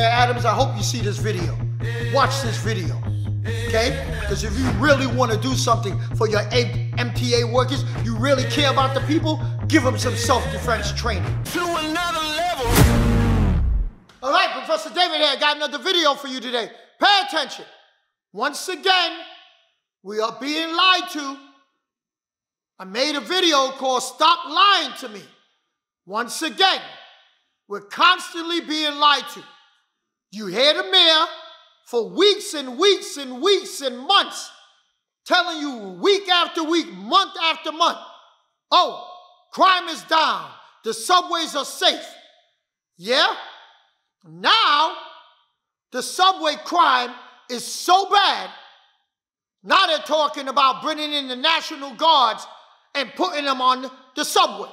Mayor Adams, I hope you see this video. Watch this video, okay? Because if you really want to do something for your MTA workers, you really care about the people, give them some self-defense training. To another level. All right, Professor David here, I got another video for you today. Pay attention. Once again, we are being lied to. I made a video called Stop Lying to Me. Once again, we're constantly being lied to. You hear the mayor for weeks and weeks and weeks and months telling you week after week, month after month, oh, crime is down, the subways are safe. Yeah? Now, the subway crime is so bad, now they're talking about bringing in the National Guards and putting them on the subway.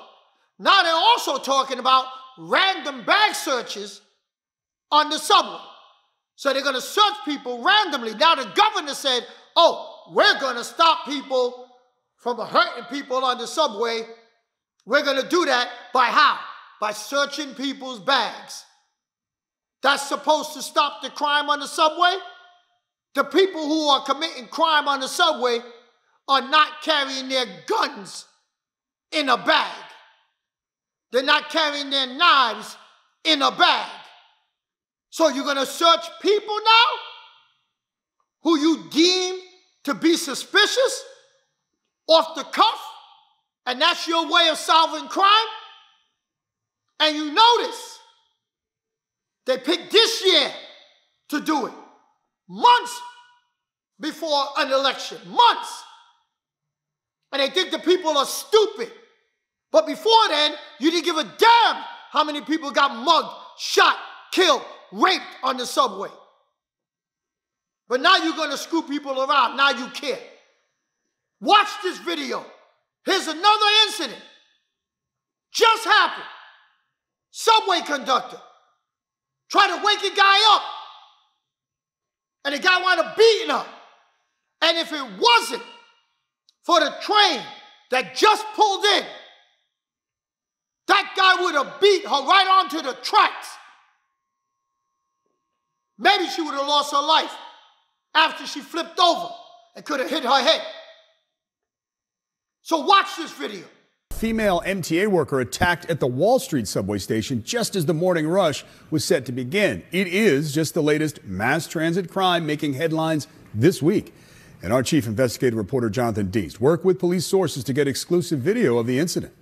Now they're also talking about random bag searches on the subway. So they're going to search people randomly. Now the governor said, oh, we're going to stop people from hurting people on the subway. We're going to do that by how? By searching people's bags. That's supposed to stop the crime on the subway? The people who are committing crime on the subway are not carrying their guns in a bag. They're not carrying their knives in a bag. So you're going to search people now who you deem to be suspicious off the cuff, and that's your way of solving crime? And you notice they picked this year to do it, months before an election, months. And they think the people are stupid. But before then, you didn't give a damn how many people got mugged, shot, killed, raped on the subway. But now you're going to screw people around. Now you care. Watch this video. Here's another incident. Just happened. Subway conductor tried to wake a guy up, and the guy wound up beating her. And if it wasn't for the train that just pulled in, that guy would have beat her right onto the tracks. Maybe she would have lost her life after she flipped over and could have hit her head. So watch this video. Female MTA worker attacked at the Wall Street subway station just as the morning rush was set to begin. It is just the latest mass transit crime making headlines this week. And our chief investigative reporter, Jonathan Deist, worked with police sources to get exclusive video of the incident.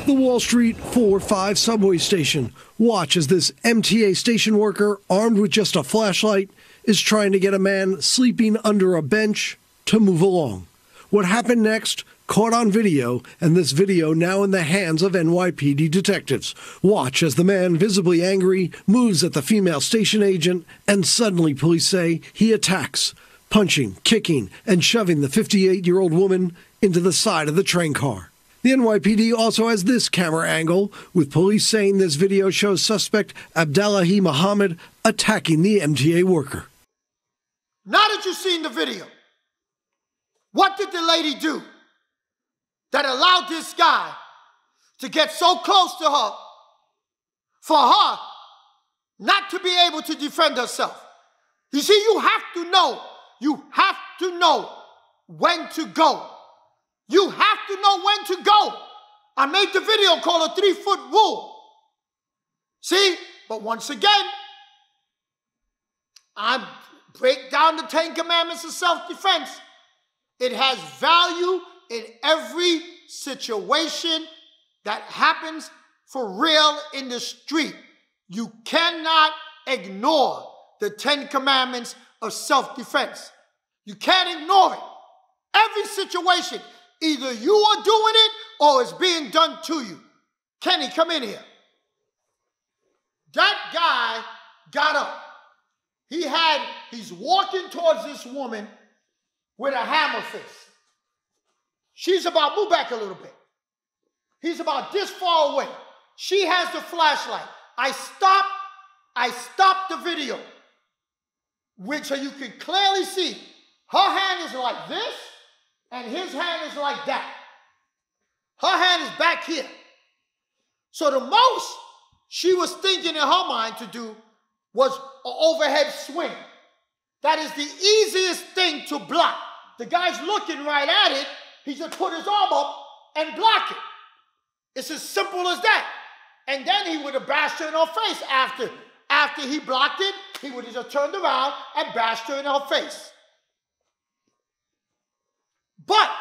The Wall Street 4-5 subway station. Watch as this MTA station worker, armed with just a flashlight, is trying to get a man sleeping under a bench to move along. What happened next? Caught on video, and this video now in the hands of NYPD detectives. Watch as the man, visibly angry, moves at the female station agent, and suddenly police say he attacks, punching, kicking, and shoving the 58-year-old woman into the side of the train car. The NYPD also has this camera angle, with police saying this video shows suspect Abdallahi Muhammad attacking the MTA worker. Now that you've seen the video, what did the lady do that allowed this guy to get so close to her for her not to be able to defend herself? You see, you have to know when to go. You have to know when to go. I made the video called a 3-foot rule. See, but once again, I break down the 10 commandments of self-defense. It has value in every situation that happens for real in the street. You cannot ignore the 10 commandments of self-defense. You can't ignore it. Every situation, either you are doing it or it's being done to you. Kenny, come in here. That guy got up. He's walking towards this woman with a hammer fist. She's about, move back a little bit. He's about this far away. She has the flashlight. I stopped the video, so you can clearly see her hand is like this, and his hand is like that. Her hand is back here. So the most she was thinking in her mind to do was an overhead swing. That is the easiest thing to block. The guy's looking right at it. He just put his arm up and block it. It's as simple as that. And then he would have bashed her in her face after he blocked it. He would have just turned around and bashed her in her face. But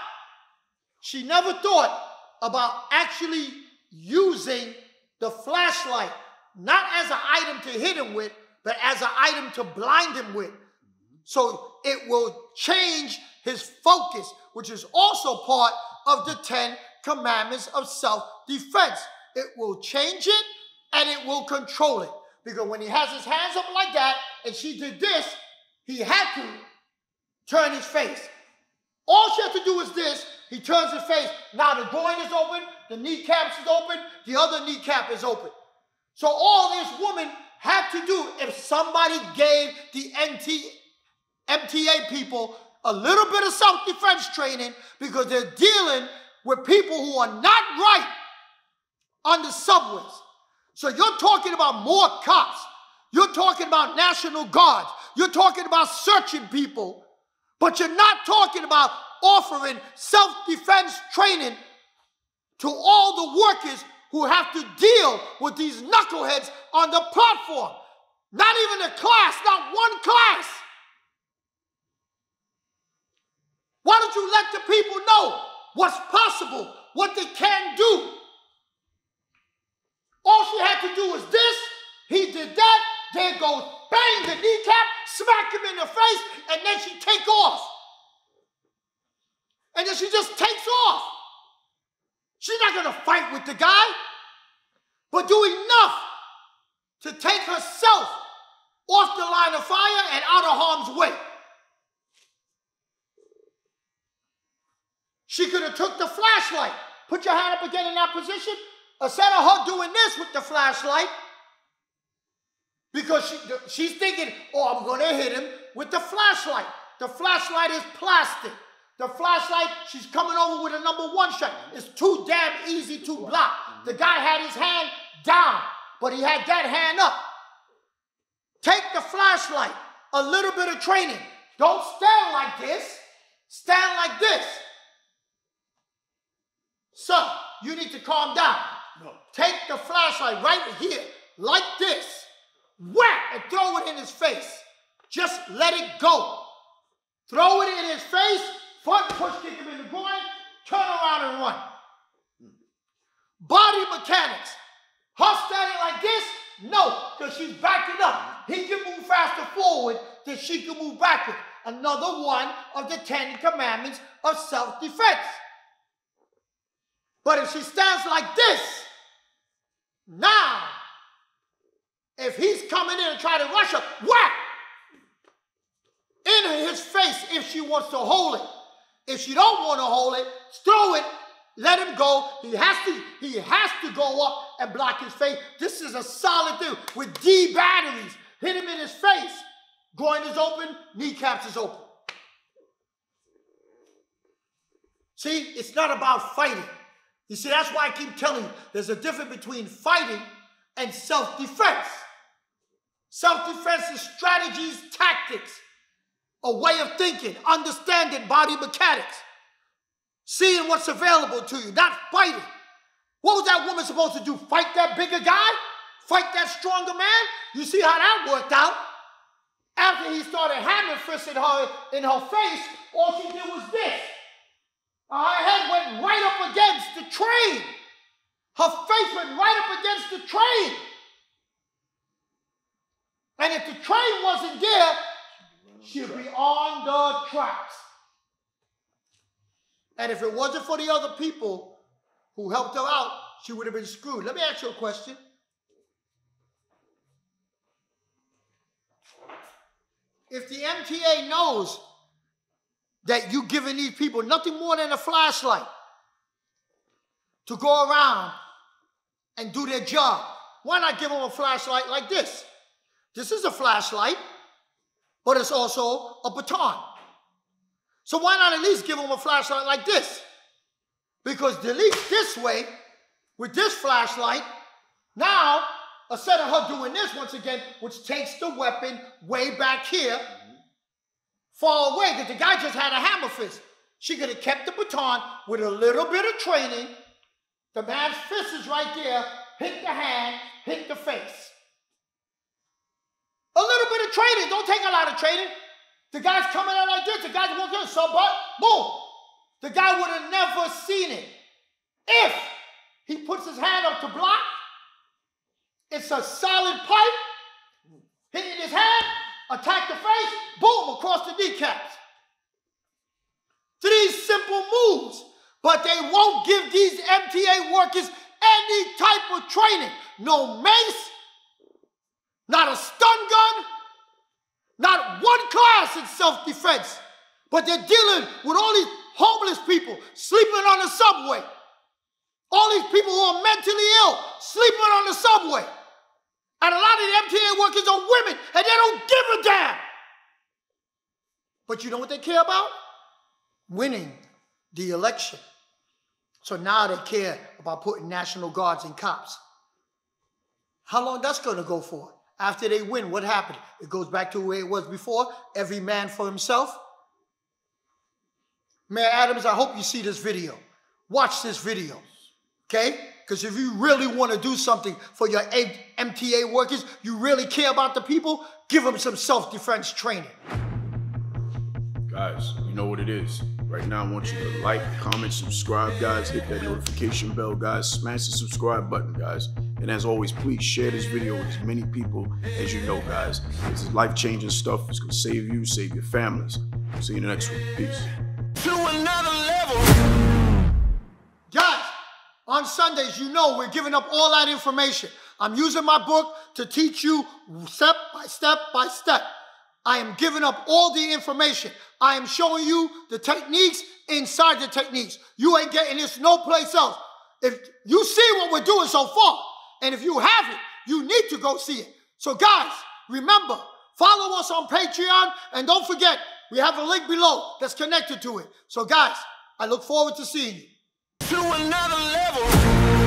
she never thought about actually using the flashlight, not as an item to hit him with, but as an item to blind him with. So it will change his focus, which is also part of the 10 commandments of self-defense. It will change it and it will control it. Because when he has his hands up like that and she did this, he had to turn his face. All she had to do is this. He turns his face. Now the groin is open, the kneecaps is open, the other kneecap is open. So all this woman had to do, if somebody gave the MTA people a little bit of self-defense training, because they're dealing with people who are not right on the subways. So you're talking about more cops. You're talking about National Guards. You're talking about searching people. But you're not talking about offering self-defense training to all the workers who have to deal with these knuckleheads on the platform. Not even a class, not one class. Why don't you let the people know what's possible, what they can do? All she had to do was this, he did that, there goes, bang, the kneecap, smack him in the face, and then she take off. And then she just takes off. She's not gonna fight with the guy, but do enough to take herself off the line of fire and out of harm's way. She could have took the flashlight. Put your hand up again in that position. Instead of her doing this with the flashlight, because she's thinking, oh, I'm going to hit him with the flashlight. The flashlight is plastic. The flashlight, she's coming over with a #1 shot. It's too damn easy to block. The guy had his hand down, but he had that hand up. Take the flashlight. A little bit of training. Don't stand like this. Stand like this. Son, you need to calm down. No. Take the flashlight right here, like this. Whack, and throw it in his face. Just let it go. Throw it in his face, front push kick him in the groin, turn around and run. Body mechanics. Her standing like this? No, because she's backing up. He can move faster forward than she can move backward. Another one of the 10 commandments of self-defense. But if she stands like this, now, if he's coming in and trying to rush her, whack! In his face if she wants to hold it. If she don't want to hold it, throw it, let him go. He has to go up and block his face. This is a solid thing with D batteries. Hit him in his face. Groin is open, kneecaps is open. See, it's not about fighting. You see, that's why I keep telling you, there's a difference between fighting and self-defense. Self-defense is strategies, tactics, a way of thinking, understanding body mechanics, seeing what's available to you, not fighting. What was that woman supposed to do? Fight that bigger guy? Fight that stronger man? You see how that worked out? After he started hammer fisting her in her face, all she did was this. Her head went right up against the train. Her face went right up against the train. And if the train wasn't there, she'd be on the tracks. And if it wasn't for the other people who helped her out, she would have been screwed. Let me ask you a question. If the MTA knows that you're giving these people nothing more than a flashlight to go around and do their job, why not give them a flashlight like this? This is a flashlight, but it's also a baton. So why not at least give them a flashlight like this? Because at least this way, with this flashlight, now instead of her doing this once again, which takes the weapon way back here, far away, because the guy just had a hammer fist. She could have kept the baton with a little bit of training. The man's fist is right there, hit the hand, hit the face. A little bit of training, don't take a lot of training. The guy's coming out like this, the guy's walking in, so but, boom. The guy would have never seen it. If he puts his hand up to block, it's a solid pipe, hitting his hand, attack the face, boom, across the kneecaps. These simple moves, but they won't give these MTA workers any type of training. No mace, not a stun gun, not one class in self-defense. But they're dealing with all these homeless people sleeping on the subway. All these people who are mentally ill sleeping on the subway. And a lot of the MTA workers are women, and they don't give a damn. But you know what they care about? Winning the election. So now they care about putting National Guards and cops. How long that's going to go for? After they win, what happened? It goes back to where it was before. Every man for himself. Mayor Adams, I hope you see this video. Watch this video, okay? Because if you really want to do something for your MTA workers, you really care about the people, give them some self-defense training. Guys, you know what it is. Right now, I want you to like, comment, subscribe, guys. Hit that notification bell, guys. Smash the subscribe button, guys. And as always, please share this video with as many people as you know, guys. This is life-changing stuff. It's going to save you, save your families. See you in the next one. Peace. To another level. Guys, on Sundays, you know we're giving up all that information. I'm using my book to teach you step by step by step. I am giving up all the information. I am showing you the techniques inside the techniques. You ain't getting this no place else. If you see what we're doing so far, and if you haven't, you need to go see it. So guys, remember, follow us on Patreon, and don't forget, we have a link below that's connected to it. So guys, I look forward to seeing you. To another level.